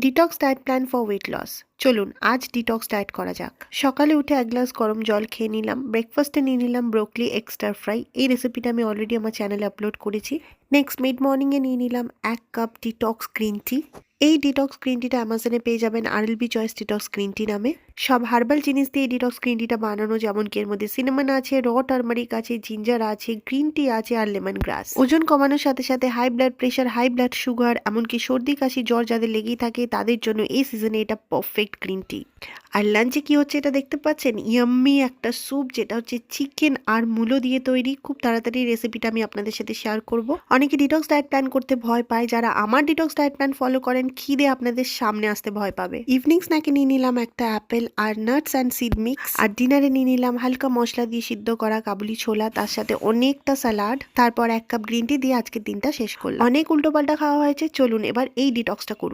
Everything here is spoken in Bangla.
Detox diet plan for weight loss. চলুন আজ ডিটক্স ডায়েট করা যাক। সকালে উঠে এক গ্লাস গরম জল খেয়ে নিলাম। ব্রেকফাস্টে নিয়ে নিলাম ব্রোকলি এক্সট্রা ফ্রাই। এই রেসিপিটা আমি অলরেডি আমার চ্যানেলে আপলোড করেছি। নেক্সট মিড মর্নিংয়ে নিয়ে নিলাম 1 কাপ ডিটক্স গ্রিন টি। এই ডিটক্স গ্রিন টিটা অ্যামাজনে পেয়ে যাবেন RLB choice detox green tea নামে। সব হার্বাল জিনিস দিয়ে ডিটক্স গ্রিন টিটা বানানো, যেমন কি এর মধ্যে সিনামন আছে, র টার্মারিক আছে, জিঞ্জার আছে, গ্রিন টি আছে আর লেমন গ্রাস। ওজন কমানোর সাথে সাথে high blood pressure, high blood sugar, এমনকি সর্দি কাশি জ্বর যাদের লেগেই থাকে তাদের জন্য এই সিজনে এটা পারফেক্ট গ্রিন টি। আর লাঞ্চে কি হচ্ছে এটা দেখতে পাচ্ছেন, ইয়াম্মি একটা স্যুপ যেটা হচ্ছে চিকেন আর মূলো দিয়ে তৈরি। খুব তাড়াতাড়ি রেসিপিটা আমি আপনাদের সাথে শেয়ার করব। অনেকে ডিটক্স ডায়েট প্ল্যান করতে ভয় পায়, যারা আমার ডিটক্স ডায়েট প্ল্যান ফলো করেন খিদে আপনাদের সামনে আসতে ভয় পাবে। ইভিনিং স্ন্যাকে নিয়ে নিলাম একটা অ্যাপেল আর নাটস অ্যান্ড সিড মিক্স। আর ডিনারে নিয়ে নিলাম হালকা মশলা দিয়ে সিদ্ধ করা কাবুলি ছোলা, তার সাথে অনেকটা স্যালাড, তারপর 1 কাপ গ্রিন টি দিয়ে আজকের দিনটা শেষ করলাম। অনেক উল্টোপাল্টা খাওয়া হয়েছে, চলুন এবার এই ডিটক্সটা করুন।